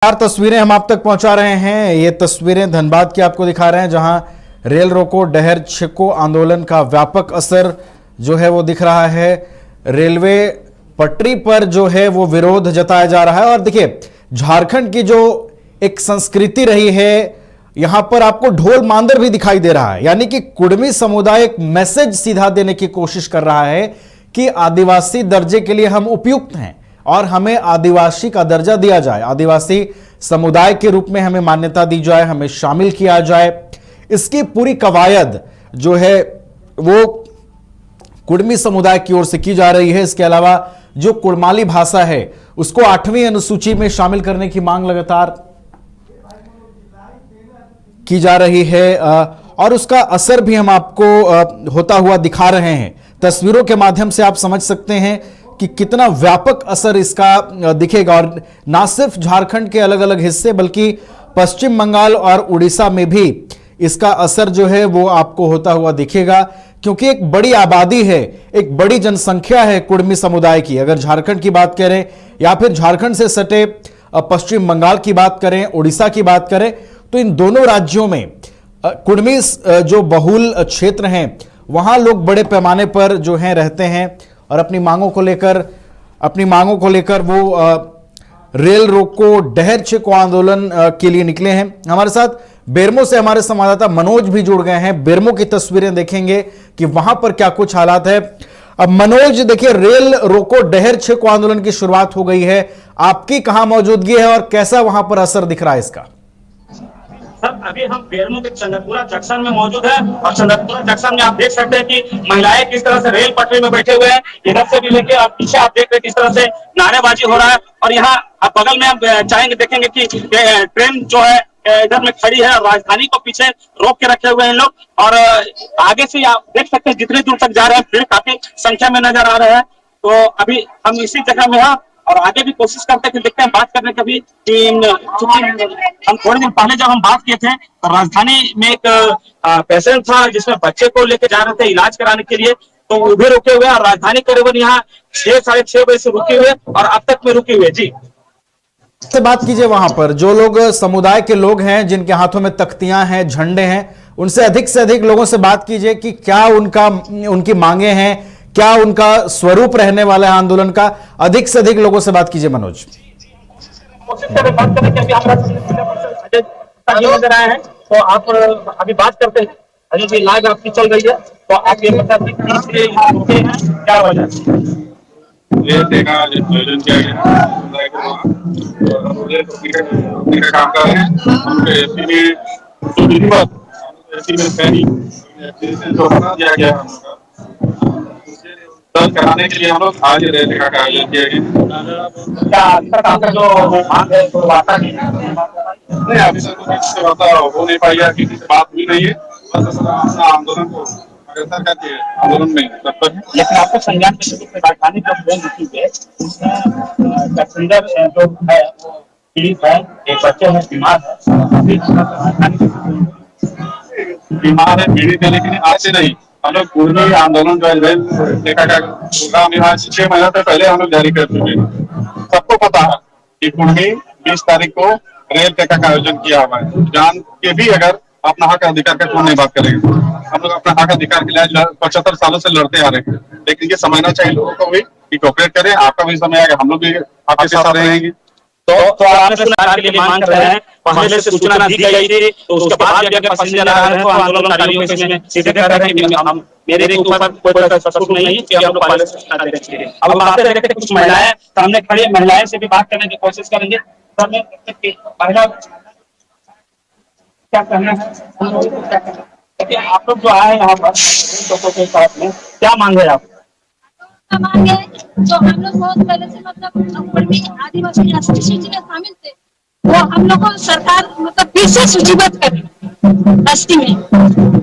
चार तस्वीरें हम आप तक पहुंचा रहे हैं। ये तस्वीरें धनबाद की आपको दिखा रहे हैं, जहां रेल रोको डहर छिको आंदोलन का व्यापक असर जो है वो दिख रहा है। रेलवे पटरी पर जो है वो विरोध जताया जा रहा है। और देखिए, झारखंड की जो एक संस्कृति रही है, यहां पर आपको ढोल मांदर भी दिखाई दे रहा है। यानी कि कुड़मी समुदाय एक मैसेज सीधा देने की कोशिश कर रहा है कि आदिवासी दर्जे के लिए हम उपयुक्त हैं और हमें आदिवासी का दर्जा दिया जाए, आदिवासी समुदाय के रूप में हमें मान्यता दी जाए, हमें शामिल किया जाए। इसकी पूरी कवायद जो है वो कुड़मी समुदाय की ओर से की जा रही है। इसके अलावा जो कुड़माली भाषा है उसको 8वीं अनुसूची में शामिल करने की मांग लगातार की जा रही है और उसका असर भी हम आपको होता हुआ दिखा रहे हैं। तस्वीरों के माध्यम से आप समझ सकते हैं कि कितना व्यापक असर इसका दिखेगा। और ना सिर्फ झारखंड के अलग अलग हिस्से बल्कि पश्चिम बंगाल और उड़ीसा में भी इसका असर जो है वो आपको होता हुआ दिखेगा, क्योंकि एक बड़ी आबादी है, एक बड़ी जनसंख्या है कुड़मी समुदाय की। अगर झारखंड की बात करें या फिर झारखंड से सटे पश्चिम बंगाल की बात करें, उड़ीसा की बात करें, तो इन दोनों राज्यों में कुड़मी जो बहुल क्षेत्र हैं वहां लोग बड़े पैमाने पर जो है रहते हैं और अपनी मांगों को लेकर वो रेल रोको डहर छिको आंदोलन के लिए निकले हैं। हमारे साथ बेरमो से हमारे संवाददाता मनोज भी जुड़ गए हैं। बेरमो की तस्वीरें देखेंगे कि वहां पर क्या कुछ हालात है। अब मनोज, देखिए, रेल रोको डहर छिको आंदोलन की शुरुआत हो गई है, आपकी कहां मौजूदगी है और कैसा वहां पर असर दिख रहा है इसका? सर, अभी हम बेरमो के चंद्रपुरा जंक्शन में मौजूद है और चंद्रपुरा जंक्शन में आप देख सकते हैं कि महिलाएं किस तरह से रेल पटरी में बैठे हुए हैं। इधर से भी लेके आप पीछे आप देख रहे हैं किस तरह से नारेबाजी हो रहा है। और यहाँ आप बगल में आप चाहेंगे देखेंगे कि ट्रेन जो है इधर में खड़ी है और राजधानी को पीछे रोक के रखे हुए हैं लोग। और आगे से आप देख सकते हैं जितने दूर तक जा रहे हैं भीड़ काफी संख्या में नजर आ रहे हैं। तो अभी हम इसी जगह में हैं और आगे भी कोशिश करते हैं कि देखते हैं बात करने कभी कि हम थोड़े दिन पहले जब हम बात किए थे तो राजधानी में एक पेशेंट था जिसमें बच्चे को लेके जा रहे थे इलाज कराने के लिए, तो वो भी रुके हुए और राजधानी करीबन यहाँ 6-6:30 बजे से रुके हुए और अब तक में रुके हुए। जी, से बात कीजिए, वहां पर जो लोग समुदाय के लोग हैं जिनके हाथों में तख्तियां हैं, झंडे हैं, उनसे अधिक लोगों से बात कीजिए कि क्या उनकी मांगे हैं, क्या उनका स्वरूप रहने वाला है आंदोलन का। अधिक से अधिक लोगों से बात कीजिए मनोज। नजर आए हैं तो आप अभी बात करते हैं। अजय जी, लाइव आपकी चल रही है तो आप ये बता दीजिए क्या वजह ये देखा आयोजन किया गया काम कर रहे हैं। दिया गया दर्ज कराने के लिए हम लोग आज रैली का आयोजन किया गया। नहीं, अभी तक किसी से हो नहीं पाई है, किसी से बात हुई नहीं है। बस आंदोलन को करके आंदोलन में तत्पर है। लेकिन आपको संज्ञान में राजधानी जो ट्रेन रुकी हुई है उसमें पैसेंजर जो है वो पीड़ित है, एक बच्चे हैं, बीमार है, पीड़ित है, लेकिन आज से नहीं। हम लोग पूर्वी आंदोलन जो है देखा का प्रोग्राम यहाँ 6 महीने से पहले हम लोग जारी कर चुके हैं। सबको पता है कि पूर्वी 20 तारीख को रेल टेका का आयोजन किया हुआ है। जान के भी अगर अपना हक अधिकार का क्यों नहीं बात करेंगे? हम लोग अपना हक अधिकार के लिए 75 सालों से लड़ते आ रहे हैं, लेकिन ये समझना चाहिए लोगों को भी कि कोऑपरेट करें। आपका भी समय आएगा, हम लोग भी आपके साथ रहेंगे। तो आपने सरकार के लिए मांग कर रहे हैं, पहले से सूचना दी गई थी तो उसके बाद भी अगर पैसेंजर आ रहे हैं तो आंदोलनकारियों को इसमें सीधे कह रहे हैं कि हम मेरे ऊपर कोई सबूत नहीं है कि हम लोग पहले से सूचना दे रहे हैं। अब बातें देखते कुछ महिलाएं सामने खड़ी, महिलाएं से भी बात करने की कोशिश करेंगे। पहला क्या कहना है, आप लोग जो आए यहाँ पर के साथ में क्या मांग है आप? मांग है जो हम लोग बहुत पहले से मतलब आदिवासी राष्ट्रीय सूची में शामिल थे, वो हम लोग को सरकार मतलब फिर से सूचीबद्ध करे एसटी में।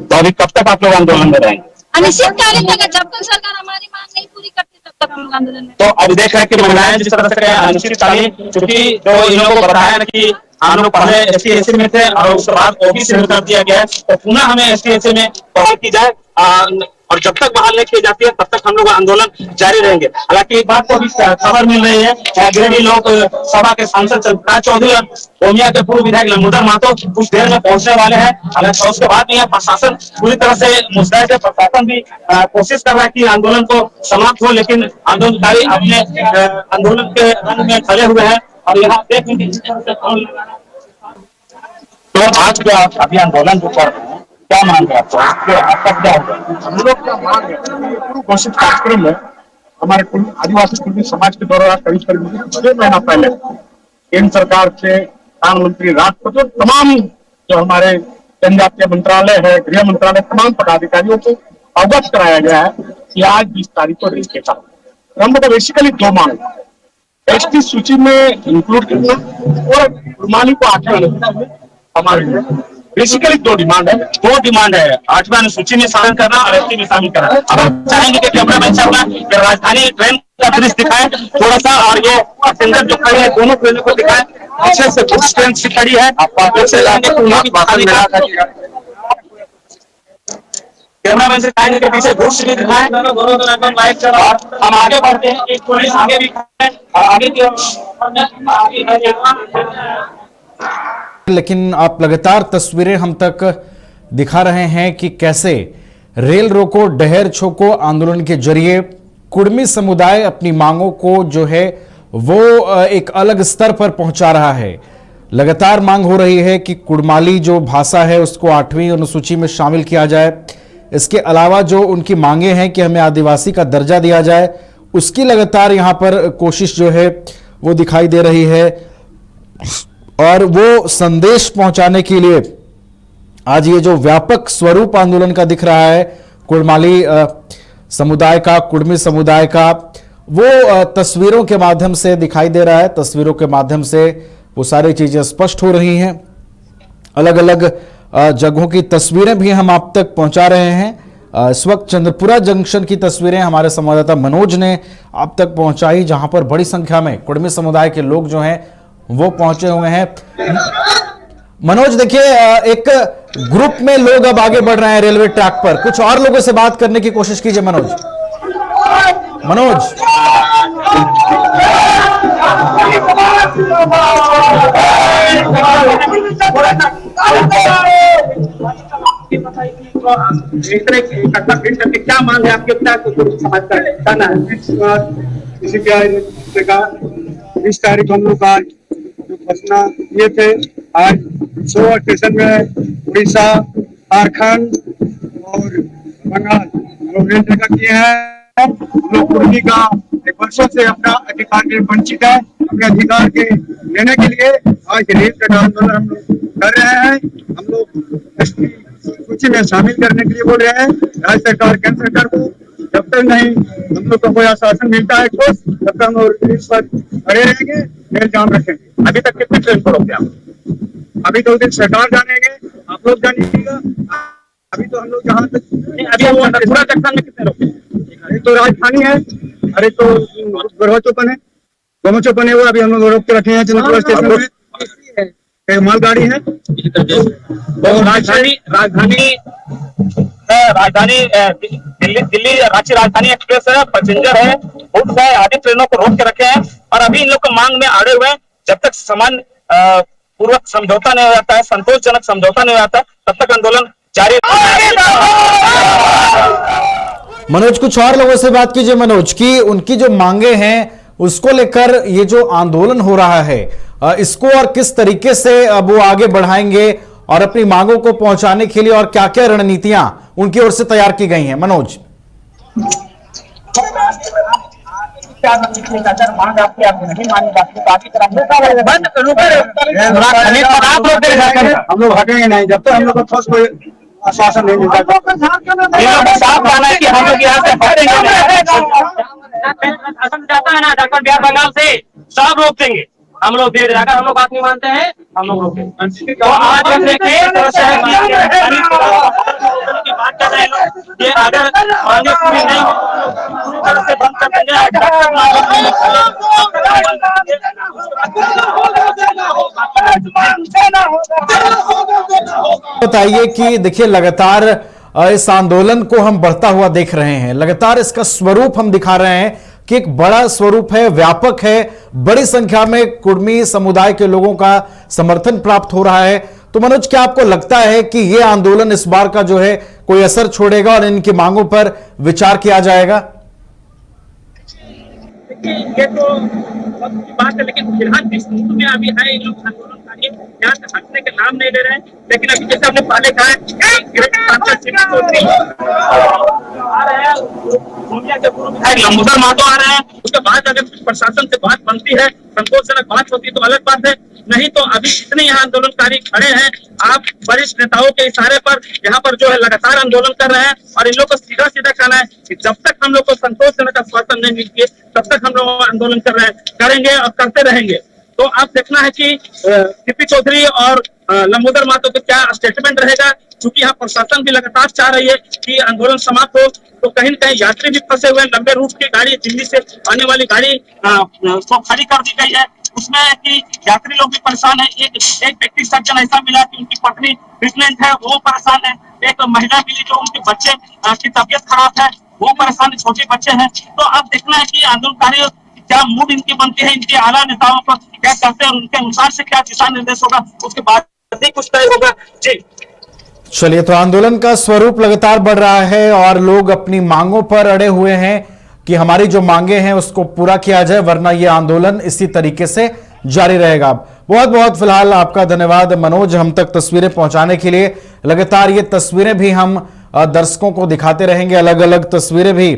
तो अभी कब तक आप लोग आंदोलन में रहेंगे? अनिश्चितकालीन तक, जब तक सरकार हमारी मांग नहीं पूरी करती तब तक हम लोग आंदोलन में। तो अब देख रहे हैं कि महिलाएं जिस तरह से अनिश्चितकालीन, क्योंकि जो इन लोगों को बताया ना कि हम लोग पहले ST/SC में थे और उसके बाद OBC में कर दिया गया है, तो पुनः हमें ST/SC में की जाए। और जब तक बहाल नहीं की जाती है तब तक हम लोग आंदोलन जारी रहेंगे। हालांकि एक बात को अभी खबर मिल रही है, गिरिडीह लोक सभा के सांसद चंद्रप्रकाश चौधरी और गोमिया के पूर्व विधायक लंबोदर महतो कुछ देर में पहुंचने वाले हैं। हालांकि उसके बाद भी प्रशासन पूरी तरह से मुस्तैद है। प्रशासन भी कोशिश कर रहा है कि आंदोलन को समाप्त हो, लेकिन आंदोलनकारी अपने आंदोलन के रंग में खड़े हुए हैं। और यहाँ तो आज क्या अभी आंदोलन जो कर रहे हैं, क्या मांग है आपको? आपका क्या होगा? हम लोग का मांग है पूर्व घोषित कार्यक्रम में हमारे आदिवासी कुर्मी समाज के द्वारा करीब करीब 6 महीना पहले केंद्र सरकार से प्रधानमंत्री राष्ट्रपति और तमाम जो हमारे जनजातीय मंत्रालय है, गृह मंत्रालय, तमाम पदाधिकारियों को अवगत कराया गया है कि आज 20 तारीख को रेल था। हम लोग बेसिकली 2 मांग, एसटी सूची में इंक्लूड करना और कुर्माली को 8वें हमारे बेसिकली 2 डिमांड है। 2 डिमांड है, 8वें अनुसूची में शामिल करना और एसटी में शामिल करना। अब हम चाहेंगे कि कैमरामैन साहब राजधानी ट्रेन का दृश्य दिखाएं थोड़ा सा, और ये पैसेंजर जो खड़े हैं दोनों ट्रेनों को दिखाएं। अच्छे से कुछ ट्रेन से खड़ी है, कैमरामैन से कहेंगे के पीछे घुस भी दिखाएं। हम आगे बढ़ते हैं, एक पुलिस आगे भी खड़े और आगे की लेकिन आप लगातार तस्वीरें हम तक दिखा रहे हैं कि कैसे रेल रोको डहर छोको आंदोलन के जरिए कुर्मी समुदाय अपनी मांगों को जो है वो एक अलग स्तर पर पहुंचा रहा है। लगातार मांग हो रही है कि कुड़माली जो भाषा है उसको 8वीं अनुसूची में शामिल किया जाए। इसके अलावा जो उनकी मांगे हैं कि हमें आदिवासी का दर्जा दिया जाए, उसकी लगातार यहां पर कोशिश जो है वो दिखाई दे रही है। और वो संदेश पहुंचाने के लिए आज ये जो व्यापक स्वरूप आंदोलन का दिख रहा है कुड़माली समुदाय का, कुड़मी समुदाय का, वो तस्वीरों के माध्यम से दिखाई दे रहा है। तस्वीरों के माध्यम से वो सारी चीजें स्पष्ट हो रही हैं। अलग अलग जगहों की तस्वीरें भी हम आप तक पहुंचा रहे हैं। इस वक्त चंद्रपुरा जंक्शन की तस्वीरें हमारे संवाददाता मनोज ने आप तक पहुंचाई, जहां पर बड़ी संख्या में कुड़मी समुदाय के लोग जो हैं वो पहुंचे हुए हैं। मनोज, देखिए एक ग्रुप में लोग अब आगे बढ़ रहे हैं रेलवे ट्रैक पर, कुछ और लोगों से बात करने की कोशिश कीजिए मनोज। मनोज, क्या मांग है आपके? समाज का इसी का 20 तारीख हम लोग आज जो घोषणा किए थे, आज 100 स्टेशन में उड़ीसा, झारखंड और बंगाल लोग रेल जगह किए हैं। लोग कुर्मी का एक वर्षों से अपना अधिकार के वंचित है। अपने अधिकार के लेने के लिए आज रेल का आंदोलन हम लोग कर रहे हैं। हम लोग एसटी सूची में शामिल करने के लिए बोल रहे हैं। राज्य सरकार, केंद्र सरकार को जब तक नहीं हम लोग को कोई आश्वासन मिलता है ठोस, तब तक हम लोग इस पर खड़े रहेंगे, रेल जाम रखेंगे। अभी तक कितने ट्रेन को रोके आप? अभी तो दिन सरकार जानेंगे, आप लोग जानिएगा। अभी तो हम लोग जहाँ तक अभी हम पूरा जंक्शन में कितने रोके? एक तो राजधानी है, अरे तो गढ़वा चौपन है, गोमो चौपन है, वो अभी हम लोग रोक के रखे हैं। चंद्रपुरा स्टेशन में एक मालगाड़ी है। तो राजधानी दिल्ली रांची राजधानी एक्सप्रेस है, पैसेंजर है, गुड्स है, आदि ट्रेनों को रोक के रखे हैं। और अभी इन लोग को मांग में अड़े हुए हैं। जब तक समान पूर्वक समझौता नहीं हो जाता है, संतोषजनक समझौता नहीं हो जाता, तब तक आंदोलन जारी। मनोज, कुछ और लोगों से बात कीजिए मनोज, कि उनकी जो मांगे हैं उसको लेकर ये जो आंदोलन हो रहा है इसको और किस तरीके से अब वो आगे बढ़ाएंगे और अपनी मांगों को पहुंचाने के लिए और क्या क्या रणनीतियां उनकी ओर से तैयार की गई हैं। मनोज, हम लोग हटेंगे नहीं जब तक हम लोग को ठोस कोई आश्वासन नहीं मिलता। साफ कहना है कि हम लोग यहाँ से हटेंगे। जाता है ना डॉक्टर बिहार बंगाल से सब रोक देंगे। हम लोग देर अगर हम लोग बात नहीं मानते हैं, हम लोग रोकेंगे। तो आज हम देखिए की बात कर रहे हैं लोग, ये अगर मांगे पूरी नहीं पूरी तरह से बंद कर देंगे। बताइए कि देखिए लगातार इस आंदोलन को हम बढ़ता हुआ देख रहे हैं, लगातार इसका स्वरूप हम दिखा रहे हैं कि एक बड़ा स्वरूप है, व्यापक है, बड़ी संख्या में कुर्मी समुदाय के लोगों का समर्थन प्राप्त हो रहा है। तो मनोज, क्या आपको लगता है कि यह आंदोलन इस बार का जो है कोई असर छोड़ेगा और इनकी मांगों पर विचार किया जाएगा? ये तो बहुत की बात है, लेकिन फिलहाल जिस मुद्दे में अभी है ये लोग आंदोलनकारी यहाँ से हटने के नाम नहीं ले रहे हैं। लेकिन अभी जैसे हमने पहले कहा आ रहे हैं, दुनिया के पूर्व विधायक लंबोदर महतो आ रहे हैं, उसके बाद अगर प्रशासन से बात बनती है, संतोषजनक बात होती है तो अलग बात है, नहीं तो अभी जितने यहाँ आंदोलनकारी खड़े हैं, आप वरिष्ठ नेताओं के इशारे पर यहाँ पर जो है लगातार आंदोलन कर रहे हैं। और इन लोग को सीधा सीधा कहना है कि जब तक हम लोग को संतोषजनक आश्वासन नहीं मिलती है तब तक हम लोग आंदोलन कर रहे हैं, करेंगे और करते रहेंगे। तो आप देखना है कि सीपी चौधरी और लंबोदर महतो का क्या स्टेटमेंट रहेगा, क्योंकि यहाँ प्रशासन भी लगातार चाह रही है कि आंदोलन समाप्त हो। तो कहीं न कहीं यात्री भी फंसे हुए हैं, लंबे रूट की गाड़ी, दिल्ली से आने वाली गाड़ी को खड़ी कर दी गई है, उसमें कि यात्री लोग भी परेशान है। एक व्यक्ति सज्जन ऐसा मिला कि उनकी पत्नी प्रेग्नेंट है, वो परेशान है। एक महिला मिली जो उनके बच्चे की तबीयत खराब है, वो परेशान है, छोटे बच्चे हैं। तो अब देखना है कि आंदोलनकारी क्या मूड इनके बनते हैं, इनके आला नेताओं पर क्या करते हैं, उनके अनुसार से क्या दिशा निर्देश होगा, उसके बाद ही कुछ तय होगा। जी चलिए, तो आंदोलन का स्वरूप लगातार बढ़ रहा है और लोग अपनी मांगों पर अड़े हुए हैं कि हमारी जो मांगे हैं उसको पूरा किया जाए, वरना यह आंदोलन इसी तरीके से जारी रहेगा। बहुत बहुत फिलहाल आपका धन्यवाद मनोज, हम तक तस्वीरें पहुंचाने के लिए। लगातार ये तस्वीरें भी हम दर्शकों को दिखाते रहेंगे, अलग अलग तस्वीरें भी